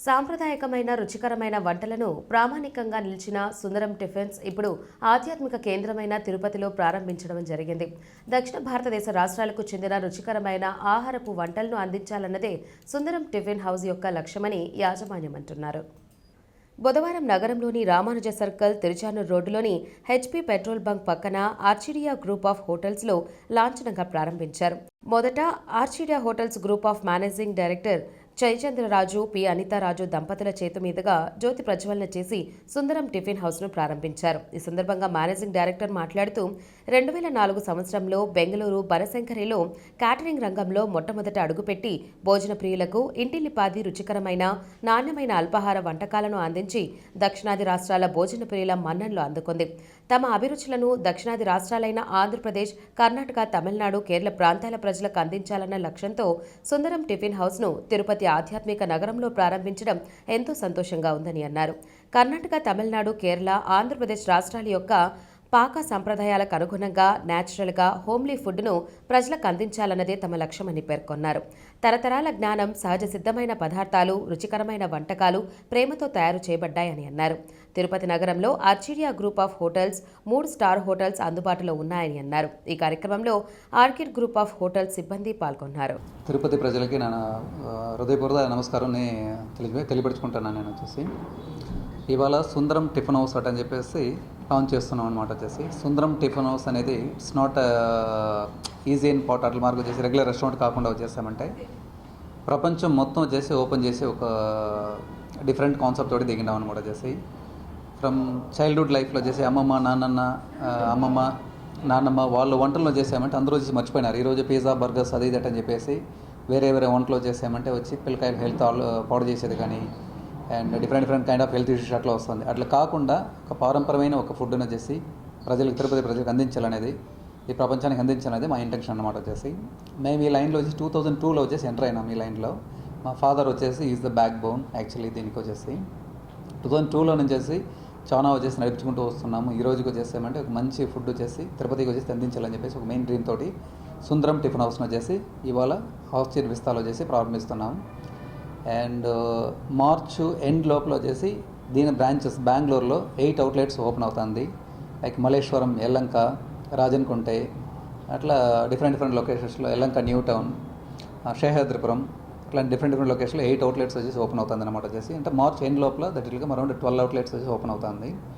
సాంప్రదాయకమైన రుచికరమైన వంటలను ప్రామాణికంగా నిలిచిన సుందరం టిఫిన్స్ ఇప్పుడు ఆధ్యాత్మిక కేంద్రమైన తిరుపతిలో ప్రారంభించడం జరిగింది. దక్షిణ భారతదేశ రాష్ట్రాలకు చెందిన రుచికరమైన ఆహారపు వంటలను అందించాలన్నదే సుందరం టిఫిన్ హౌస్ యొక్క లక్ష్యమని యాజమాన్యం అంటున్నారు. బుధవారం నగరంలోని రామానుజ సర్కిల్ తిరుచానూర్ రోడ్డులోని హెచ్పీ పెట్రోల్ బంక్ పక్కన ఆర్చిడియా గ్రూప్ ఆఫ్ హోటల్స్లో లాంఛనంగా ప్రారంభించారు. మొదట Orchidea hotels group of managing director Jayachandraraju P Anitharaju దంపతుల చేతు మీదుగా జ్యోతి ప్రజ్వలన చేసి సుందరం టిఫిన్ హౌస్ను ప్రారంభించారు. ఈ సందర్భంగా మేనేజింగ్ డైరెక్టర్ మాట్లాడుతూ 2004 సంవత్సరంలో బెంగళూరు బనశంకరిలో క్యాటరింగ్ రంగంలో మొట్టమొదట అడుగుపెట్టి భోజన ప్రియులకు ఇంటిల్లిపాది రుచికరమైన నాణ్యమైన అల్పాహార వంటకాలను అందించి దక్షిణాది రాష్ట్రాల భోజన ప్రియుల మన్ననలు అందుకుంది. తమ అభిరుచులను దక్షిణాది రాష్ట్రాలైన ఆంధ్రప్రదేశ్, కర్ణాటక, తమిళనాడు, కేరళ ప్రాంతాల ప్రజలకు అందించాలన్న లక్ష్యంతో సుందరం టిఫిన్ హౌస్ను తిరుపతి ఆధ్యాత్మిక నగరంలో ప్రారంభించడం ఎంతో సంతోషంగా ఉందని అన్నారు. కర్ణాటక, తమిళనాడు, కేరళ, ఆంధ్రప్రదేశ్ రాష్ట్రాల యొక్క పాక సంప్రదాయాలకు అనుగుణంగా న్యాచురల్గా హోమ్లీ ఫుడ్ను ప్రజలకు అందించాలన్నదే తమ లక్ష్యమని పేర్కొన్నారు. తరతరాల జ్ఞానం, సహజ సిద్ధమైన పదార్థాలు, రుచికరమైన వంటకాలు ప్రేమతో తయారు చేయబడ్డాయని అన్నారు. తిరుపతి నగరంలో Orchidea group of hotels 3 star hotels అందుబాటులో ఉన్నాయని అన్నారు. ఈ కార్యక్రమంలో ఆర్కిడ్ గ్రూప్ ఆఫ్ హోటల్స్ సిబ్బంది పాల్గొన్నారు. తిరుపతి ప్రజలకి నేను హృదయపూర్వక నమస్కారం తెలియపరుచుకుంటున్నాను. నేను వచ్చేసి ఇవాళ సుందరం టిఫిన్ హౌస్ అని చెప్పేసి లాంచ్ చేస్తున్నాం అనమాట. వచ్చేసి సుందరం టిఫిన్ హౌస్ అనేది ఇట్స్ నాట్ ఈజీ అండ్ పాట్ అట్ల మార్క్ వచ్చేసి రెగ్యులర్ రెస్టారెంట్ కాకుండా వచ్చేసామంటే ప్రపంచం మొత్తం వచ్చేసి ఓపెన్ చేసి ఒక డిఫరెంట్ కాన్సెప్ట్ తోటి దిగినాం అనమాట. వచ్చేసి ఫ్రమ్ చైల్డ్హుడ్ లైఫ్లో చేసి అమ్మమ్మ నాన్నమ్మ వాళ్ళు వంటల్లో చేసామంటే అందరూ వచ్చి మర్చిపోయినారు. ఈరోజు పిజ్జా, బర్గర్స్ అది ఇది అని చెప్పేసి వేరే వంటలు చేసామంటే వచ్చి పిల్లకాయలు హెల్త్ పాడు చేసేది కానీ and different kind of health issues అట్లా వస్తుంది. అట్లా కాకుండా ఒక పారంపరమైన ఒక ఫుడ్ను చేసి తిరుపతి ప్రజలకు అందించాలనేది, ఈ ప్రపంచానికి అందించాలనేది మా ఇంటెన్షన్ అనమాట. వచ్చేసి మేము ఈ లైన్లో వచ్చి 2002లో వచ్చేసి ఎంటర్ అయినాం. ఈ లైన్లో మా ఫాదర్ వచ్చేసి is the back bone actually. దీనికి వచ్చేసి 2002లో నుంచి చాలా వచ్చేసి నడుపుకుంటూ వస్తున్నాము. ఈ రోజుకి వచ్చేసామంటే ఒక మంచి ఫుడ్ వచ్చేసి తిరుపతికి వచ్చేసి అందించాలని చెప్పేసి ఒక మెయిన్ డ్రీమ్ తోటి సుందరం టిఫిన్ హౌస్ను వచ్చేసి ఇవాళ హౌస్ విస్తాలో చేసి ప్రారంభిస్తున్నాం. అండ్ మార్చ్ ఎండ్ లోపల వచ్చేసి దీని బ్రాంచెస్ బెంగళూరులో 8 అవుట్లెట్స్ ఓపెన్ అవుతుంది. లైక్ మల్లేశ్వరం, యెల్లంక, రాజన్కుంటే అట్లా డిఫరెంట్ లొకేషన్స్లో, యెల్లంక, న్యూ టౌన్, శేషాద్రిపురం అట్లా డిఫరెంట్ లొకేషన్లో 8 అవుట్లెట్స్ వచ్చేసి ఓపెన్ అవుతుంది అనమాట. వచ్చేసి అంటే మార్చ్ ఎండ్ లోపల that will come around 12 outlets వచ్చేసి ఓపెన్ అవుతుంది.